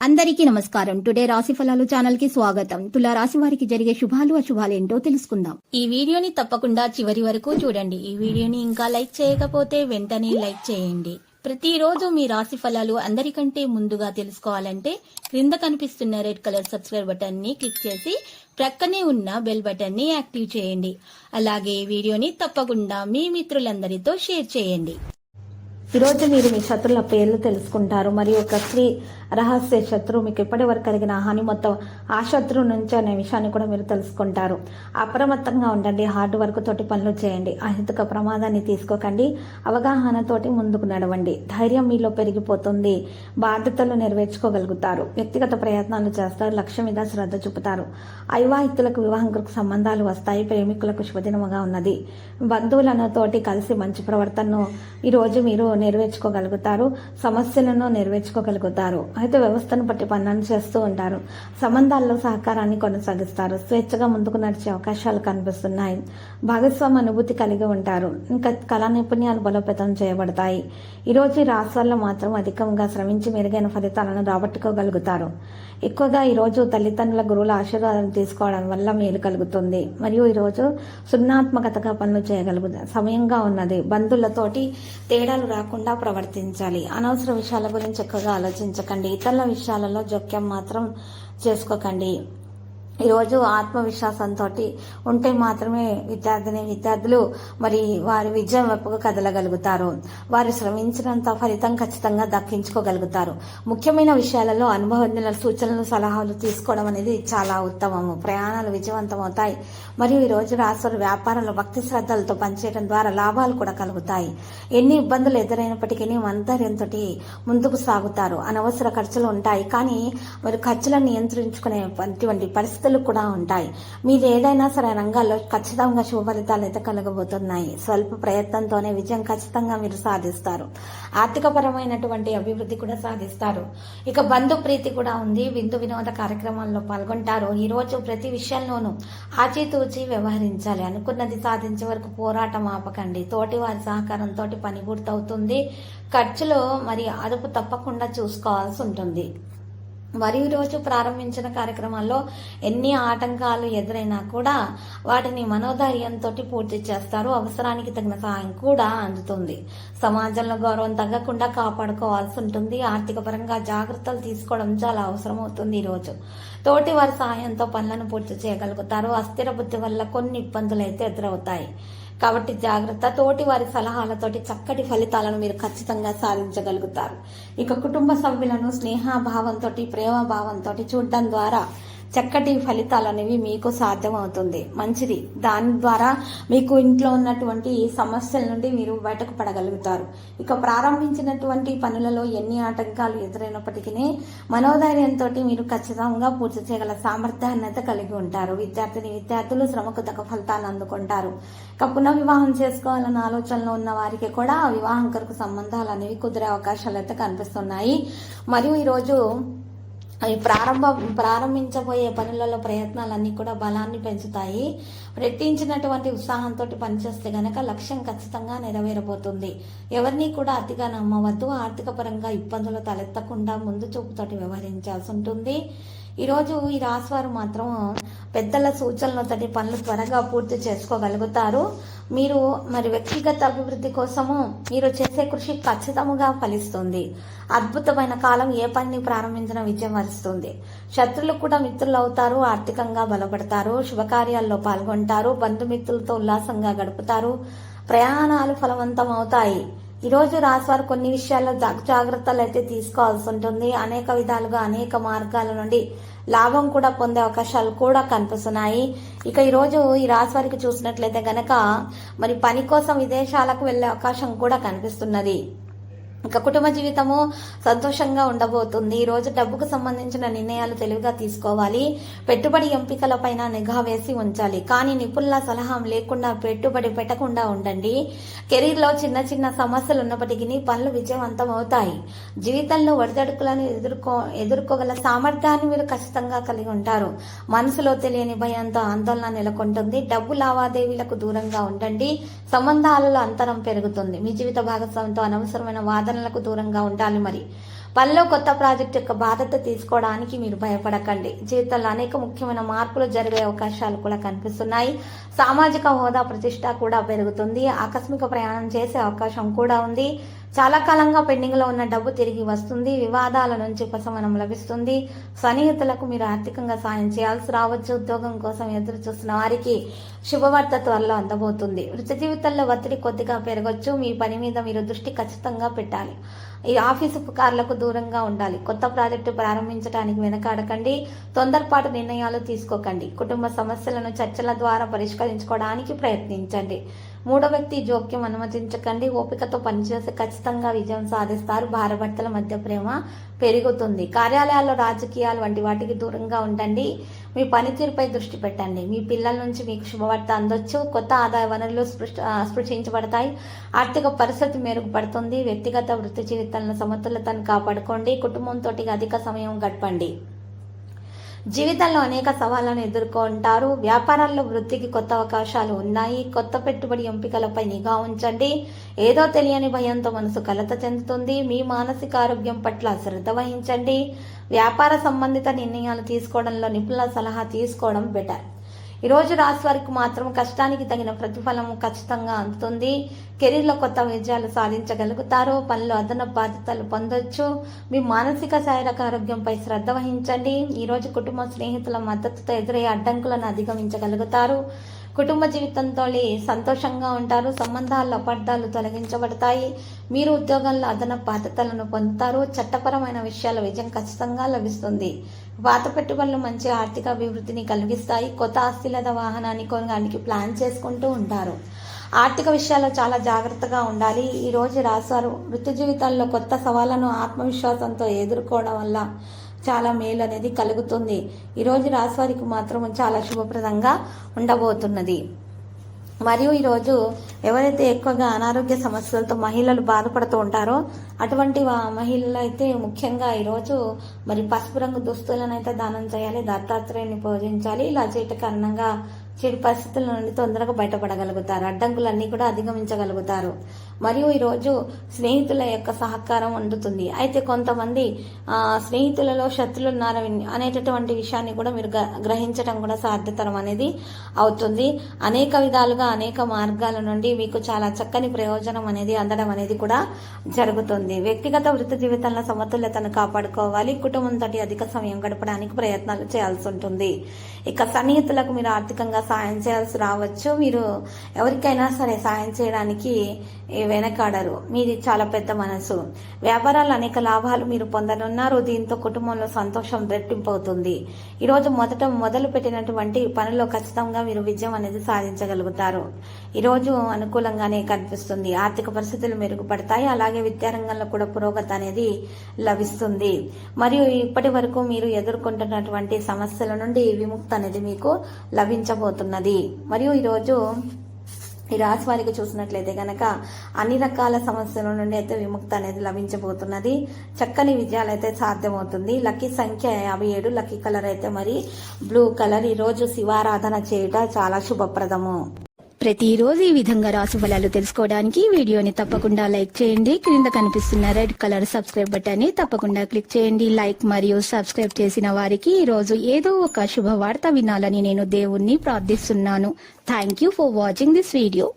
అందరికీ నమస్కారం. టుడే రాశి ఫలాలు ఛానల్ కి స్వాగతం. తులా రాశి వారికి జరిగే శుభాలు అశుభాలేంటో తెలుసుకుందాం. ఈ వీడియోని తప్పకుండా చివరి వరకు చూడండి. ఈ వీడియోని ఇంకా లైక్ చేయకపోతే వెంటనే లైక్ చేయండి. ప్రతిరోజు మీ రాశి ఫలాలు అందరికంటే ముందుగా తెలుసుకోవాలంటే క్రింద కనిపిస్తున్న రెడ్ కలర్ సబ్స్క్రైబ్ బటన్ ని క్లిక్ చేసి ప్రక్కనే ఉన్న బెల్ బటన్ ని యాక్టివ్ చేయండి. అలాగే వీడియోని తప్పకుండా మీ మిత్రులందరితో షేర్ చేయండి. ఈరోజు మీరు మీ శత్రుల పేర్లు తెలుసుకుంటారు. మరియు ఒక స్త్రీ రహస్య శత్రువు మీకు ఇప్పటి వరకు కలిగిన హాని మొత్తం ఆ శత్రువు నుంచి అనే విషయాన్ని కూడా మీరు తెలుసుకుంటారు. అప్రమత్తంగా ఉండండి. హార్డ్ వర్క్ తోటి పనులు చేయండి. అహితక ప్రమాదాన్ని తీసుకోకండి. అవగాహనతోటి ముందుకు నడవండి. ధైర్యం మీలో పెరిగిపోతుంది. బాధ్యతలు నెరవేర్చుకోగలుగుతారు. వ్యక్తిగత ప్రయత్నాలు చేస్తారు. లక్ష్యం మీద శ్రద్ధ చూపుతారు. అవివాహితులకు వివాహంకు సంబంధాలు వస్తాయి. ప్రేమికులకు శుభదినముగా ఉన్నది. బంధువులతోటి కలిసి మంచి ప్రవర్తనను ఈరోజు మీరు నెరవేర్చుకోగలుగుతారు. సమస్యలను నెరవేర్చుకోగలుగుతారు. అయితే వ్యవస్థను బట్టి పనులను చేస్తూ ఉంటారు. సంబంధాల్లో సహకారాన్ని కొనసాగిస్తారు. స్వేచ్ఛగా ముందుకు నడిచే అవకాశాలు కనిపిస్తున్నాయి. భాగస్వామి అనుభూతి కలిగి ఉంటారు. ఇంకా కళా నైపుణ్యాలు బలోపేతం చేయబడతాయి. ఈరోజు ఈ రాశుల్లో మాత్రం అధికంగా శ్రమించి మెరుగైన ఫలితాలను రాబట్టుకోగలుగుతారు. ఎక్కువగా ఈరోజు తల్లిదండ్రుల గురువుల ఆశీర్వాదాలు తీసుకోవడం వల్ల మేలు కలుగుతుంది. మరియు ఈరోజు సృజనాత్మకతగా పనులు చేయగలుగుతారు. సమయంగా ఉన్నది. బంధువులతోటి తేడాలు రాకుండా ప్రవర్తించాలి. అనవసర విషయాల గురించి ఎక్కువగా ఆలోచించకండి. ఇతరుల విషయాలలో జోక్యం మాత్రం చేసుకోకండి. ఈరోజు ఆత్మవిశ్వాసంతో ఉంటే మాత్రమే విద్యార్థులు మరి వారి విజయం వైపుగా కదలగలుగుతారు. వారు శ్రమించినంత ఫలితం ఖచ్చితంగా దక్కించుకోగలుగుతారు. ముఖ్యమైన విషయాలలో అనుభవజ్ఞుల సూచనలు సలహాలు తీసుకోవడం అనేది చాలా ఉత్తమము. ప్రయాణాలు విజయవంతమవుతాయి. మరియు ఈరోజు రాశి వ్యాపారంలో భక్తి శ్రద్ధలతో పనిచేయడం ద్వారా లాభాలు కూడా కలుగుతాయి. ఎన్ని ఇబ్బందులు ఎదురైనప్పటికీ మంతర్యంతో ముందుకు సాగుతారు. అనవసర ఖర్చులు ఉంటాయి, కానీ మరి ఖర్చులను నియంత్రించుకునేటువంటి పరిస్థితులు కూడా ఉంటాయి. మీరు ఏదైనా సరే రంగాల్లో ఖచ్చితంగా శుభ ఫలితాలు అయితే కలగబోతున్నాయి. స్వల్ప ప్రయత్నంతోనే విజయం ఖచ్చితంగా మీరు సాధిస్తారు. ఆర్థికపరమైనటువంటి అభివృద్ధి కూడా సాధిస్తారు. ఇక బంధు ప్రీతి కూడా ఉంది. విందు వినోద కార్యక్రమాల్లో పాల్గొంటారు. ఈ రోజు ప్రతి విషయంలోనూ ఆచితూచి వ్యవహరించాలి. అనుకున్నది సాధించే వరకు పోరాటం ఆపకండి. తోటి వారి సహకారంతో పని పూర్తవుతుంది. ఖర్చులో మరి అదుపు తప్పకుండా చూసుకోవాల్సి ఉంటుంది. మరి రోజు ప్రారంభించిన కార్యక్రమాల్లో ఎన్ని ఆటంకాలు ఎదురైనా కూడా వాటిని మనోధైర్యంతో పూర్తి చేస్తారు. అవసరానికి తగిన సహాయం కూడా అందుతుంది. సమాజంలో గౌరవం తగ్గకుండా కాపాడుకోవాల్సి ఉంటుంది. ఆర్థిక పరంగా జాగ్రత్తలు తీసుకోవడం చాలా అవసరం అవుతుంది. ఈరోజు తోటి వారి సహాయంతో పనులను పూర్తి చేయగలుగుతారు. అస్థిర బుద్ధి వల్ల కొన్ని ఇబ్బందులు అయితే ఎదురవుతాయి. కాబట్టి జాగ్రత్త. తోటి వారి సలహాలతోటి చక్కటి ఫలితాలను మీరు ఖచ్చితంగా సాధించగలుగుతారు. ఇక కుటుంబ సభ్యులను స్నేహభావంతో ప్రేమభావంతో చూడడం ద్వారా చక్కటి ఫలితాలు అనేవి మీకు సాధ్యమవుతుంది. మంచిది. దాని ద్వారా మీకు ఇంట్లో ఉన్నటువంటి సమస్యల నుండి మీరు బయటకు పడగలుగుతారు. ఇక ప్రారంభించినటువంటి పనులలో ఎన్ని ఆటంకాలు ఎదురైనప్పటికీ మనోధైర్యంతో మీరు ఖచ్చితంగా పూర్తి చేయగల సామర్థ్యాన్ని అయితే కలిగి ఉంటారు. విద్యార్థులు శ్రమకు తగ్గ ఫలితాలను అందుకుంటారు. ఇక పునర్వివాహం చేసుకోవాలన్న ఆలోచనలో ఉన్న వారికి కూడా వివాహం కొరకు సంబంధాలు అనేవి కుదిరే అవకాశాలు అయితే కనిపిస్తున్నాయి. మరియు ఈరోజు ప్రారంభించబోయే పనులలో ప్రయత్నాలన్నీ కూడా బలాన్ని పెంచుతాయి. రెట్టించినటువంటి ఉత్సాహంతో పనిచేస్తే గనక లక్ష్యం ఖచ్చితంగా నెరవేరబోతుంది. ఎవరిని కూడా అతిగా నమ్మవద్దు. ఆర్థిక పరంగా ఇబ్బందులు తలెత్తకుండా ముందు చూపుతోటి వ్యవహరించాల్సి ఉంటుంది. ఈరోజు ఈ రాశి వారు మాత్రం పెద్దల సూచనలతో పనులు త్వరగా పూర్తి చేసుకోగలుగుతారు. మీరు మరి వ్యక్తిగత అభివృద్ధి కోసము మీరు చేసే కృషి ఖచ్చితంగా ఫలిస్తుంది. అద్భుతమైన కాలం. ఏ పనిని ప్రారంభించిన విజయం వరిస్తుంది. శత్రులు కూడా మిత్రులు అవుతారు. ఆర్థికంగా బలపడతారు. శుభకార్యాల్లో పాల్గొంటారు. బంధుమిత్రులతో ఉల్లాసంగా గడుపుతారు. ప్రయాణాలు ఫలవంతం అవుతాయి. ఈరోజు రాశివారు కొన్ని విషయాల్లో జాగ్రత్తలు అయితే తీసుకోవాల్సి ఉంటుంది. అనేక విధాలుగా అనేక మార్గాల నుండి లాభం కూడా పొందే అవకాశాలు కూడా కనిపిస్తున్నాయి. ఇక ఈరోజు ఈ రాశి వారికి చూసినట్లయితే గనక మరి పని కోసం విదేశాలకు వెళ్లే అవకాశం కూడా కనిపిస్తున్నది. ఇక కుటుంబ జీవితము సంతోషంగా ఉండబోతుంది. ఈ రోజు డబ్బుకు సంబంధించిన నిర్ణయాలు తెలివిగా తీసుకోవాలి. పెట్టుబడి ఎంపికలపైన నిఘా వేసి ఉంచాలి. కానీ నిపుణుల సలహా లేకుండా పెట్టుబడి పెట్టకుండా ఉండండి. కెరీర్ లో చిన్న చిన్న సమస్యలు ఉన్నప్పటికీ పనులు విజయవంతం అవుతాయి. జీవితంలో ఒడిదడుకులను ఎదుర్కోగల సామర్థ్యాన్ని మీరు ఖచ్చితంగా కలిగి ఉంటారు. మనసులో తెలియని భయంతో ఆందోళన నెలకొంటుంది. డబ్బు లావాదేవీలకు దూరంగా ఉండండి. సంబంధాలలో అంతరం పెరుగుతుంది. మీ జీవిత భాగస్వామితో అనవసరమైన వాదనలకు దూరంగా ఉండాలి. మరి పనిలో కొత్త ప్రాజెక్ట్ యొక్క బాధ్యత తీసుకోవడానికి మీరు భయపడకండి. జీవితంలో అనేక ముఖ్యమైన మార్పులు జరిగే అవకాశాలు కూడా కనిపిస్తున్నాయి. సామాజిక హోదా ప్రతిష్ట కూడా పెరుగుతుంది. ఆకస్మిక ప్రయాణం చేసే అవకాశం కూడా ఉంది. చాలా కాలంగా పెండింగ్ లో ఉన్న డబ్బు తిరిగి వస్తుంది. వివాదాల నుంచి ఉపశమనం లభిస్తుంది. సన్నిహితులకు మీరు ఆర్థికంగా సాయం చేయాల్సి రావచ్చు. ఉద్యోగం కోసం ఎదురు చూస్తున్న వారికి శుభవార్త త్వరలో అందబోతుంది. వృత్తి జీవితంలో ఒత్తిడి కొద్దిగా పెరగొచ్చు. మీ పని మీద మీరు దృష్టి ఖచ్చితంగా పెట్టాలి. ఈ ఆఫీసు పుకార్లకు దూరంగా ఉండాలి. కొత్త ప్రాజెక్టు ప్రారంభించడానికి వెనకాడకండి. తొందరపాటు నిర్ణయాలు తీసుకోకండి. కుటుంబ సమస్యలను చర్చల ద్వారా పరిష్కరించుకోవడానికి ప్రయత్నించండి. మూడో వ్యక్తి జోక్యం అనుమతించకండి. ఓపికతో పనిచేసి ఖచ్చితంగా విజయం సాధిస్తారు. భార్యాభర్తల మధ్య ప్రేమ పెరుగుతుంది. కార్యాలయాల్లో రాజకీయాలు వంటి వాటికి దూరంగా ఉండండి. మీ పనితీరుపై దృష్టి పెట్టండి. మీ పిల్లల నుంచి మీకు శుభవార్త అందొచ్చు. కొత్త ఆదాయ వనరులు స్పృశించబడతాయి. ఆర్థిక పరిస్థితి మెరుగుపడుతుంది. వ్యక్తిగత వృత్తి జీవితంలో సమతుల్యతను కాపాడుకోండి. కుటుంబంతో అధిక సమయం గడపండి. జీవితంలో అనేక సవాళ్లను ఎదుర్కొంటారు. వ్యాపారాల్లో వృద్ధికి కొత్త అవకాశాలు ఉన్నాయి. కొత్త పెట్టుబడి ఎంపికలపై నిఘా ఉంచండి. ఏదో తెలియని భయంతో మనసు కలత చెందుతుంది. మీ మానసిక ఆరోగ్యం పట్ల శ్రద్ధ వహించండి. వ్యాపార సంబంధిత నిర్ణయాలు తీసుకోవడంలో నిపుణుల సలహా తీసుకోవడం బెటర్. ఈరోజు రాశి వారికి మాత్రం కష్టానికి తగిన ప్రతిఫలం ఖచ్చితంగా అందుతుంది. కెరీర్లో కొత్త విజయాలు సాధించగలుగుతారు. పనిలో అదనపు బాధ్యతలు పొందొచ్చు. మీ మానసిక శారీరక ఆరోగ్యంపై శ్రద్ధ వహించండి. ఈరోజు కుటుంబ స్నేహితుల మద్దతుతో ఎదురయ్యే అడ్డంకులను అధిగమించగలుగుతారు. కుటుంబ జీవితంతో సంతోషంగా ఉంటారు. సంబంధాల్లో అపార్థాలు తొలగించబడతాయి. మీరు ఉద్యోగంలో అదనపు బాధ్యతలను పొందుతారు. చట్టపరమైన విషయాల విజయం ఖచ్చితంగా లభిస్తుంది. పాత పెట్టుబడులు మంచి ఆర్థిక అభివృద్ధిని కలిగిస్తాయి. కొత్త ఆస్తి లేదా వాహనాన్ని కొనడానికి ప్లాన్ చేసుకుంటూ ఉంటారు. ఆర్థిక విషయాల్లో చాలా జాగ్రత్తగా ఉండాలి. ఈ రోజు రాశారు. వృత్తి జీవితాల్లో కొత్త సవాళ్లను ఆత్మవిశ్వాసంతో ఎదుర్కోవడం వల్ల చాలా మేలు అనేది కలుగుతుంది. ఈరోజు రాశి వారికి మాత్రం చాలా శుభప్రదంగా ఉండబోతున్నది. మరియు ఈరోజు ఎవరైతే ఎక్కువగా అనారోగ్య సమస్యలతో మహిళలు బాధపడుతూ ఉంటారో అటువంటి మహిళలు అయితే ముఖ్యంగా ఈరోజు మరి పసుపు రంగు దుస్తులను అయితే దానం చేయాలి. దత్తాత్రేయుని పూజించాలి. ఇలా చేయట కారణంగా చెడు పరిస్థితుల నుండి తొందరగా బయటపడగలుగుతారు. అడ్డంకులన్నీ కూడా అధిగమించగలుగుతారు. మరియు ఈరోజు స్నేహితుల యొక్క సహకారం అందుతుంది. అయితే కొంతమంది స్నేహితులలో శత్రులు ఉన్నారు అనేటటువంటి విషయాన్ని కూడా మీరు గ్రహించడం కూడా సాధ్యతరం అనేది అవుతుంది. అనేక విధాలుగా అనేక మార్గాల నుండి మీకు చాలా చక్కని ప్రయోజనం అనేది అందడం అనేది కూడా జరుగుతుంది. వ్యక్తిగత వృత్తి జీవితంలో సమతుల్యతను కాపాడుకోవాలి. కుటుంబంతో అధిక సమయం గడపడానికి ప్రయత్నాలు చేయాల్సి ఉంటుంది. ఇక సన్నిహితులకు మీరు ఆర్థికంగా సాయం చేయాల్సి రావచ్చు. మీరు ఎవరికైనా సరే సాయం చేయడానికి వెనకాడరు. మీది చాలా పెద్ద మనసు. వ్యాపారాలు అనేక లాభాలు మీరు పొందనున్నారు. దీంతో కుటుంబంలో సంతోషం రెట్టింపు అవుతుంది. ఈరోజు మొదలు పెట్టినటువంటి పనిలో ఖచ్చితంగా మీరు విజయం అనేది సాధించగలుగుతారు. ఈరోజు అనుకూలంగానే కనిపిస్తుంది. ఆర్థిక పరిస్థితులు మెరుగుపడతాయి. అలాగే విద్యారంగంలో కూడా పురోగతి అనేది లభిస్తుంది. మరియు ఇప్పటి వరకు మీరు ఎదుర్కొంటున్నటువంటి సమస్యల నుండి విముక్తి అనేది మీకు లభించబోతున్నది. మరియు ఈరోజు ఈ రాశి వారికి చూసినట్లయితే గనక అన్ని రకాల సమస్యల నుండి అయితే విముక్తి అనేది లభించబోతున్నది. చక్కని విజయాలు అయితే సాధ్యమవుతుంది. లక్కీ సంఖ్య 57. లక్కీ కలర్ అయితే మరి బ్లూ కలర్. ఈ రోజు శివారాధన చేయుట చాలా శుభప్రదము. ప్రతిరోజు ఈ విధంగా రాశి ఫలాలు తెలుసుకోవడానికి వీడియోని తప్పకుండా లైక్ చేయండి. క్రింద కనిపిస్తున్న రెడ్ కలర్ సబ్స్క్రైబ్ బటన్ ని తప్పకుండా క్లిక్ చేయండి. లైక్ మరియు సబ్స్క్రైబ్ చేసిన వారికి ఈ రోజు ఏదో ఒక శుభవార్త వినాలని నేను దేవుణ్ణి ప్రార్థిస్తున్నాను. Thank you for watching this video.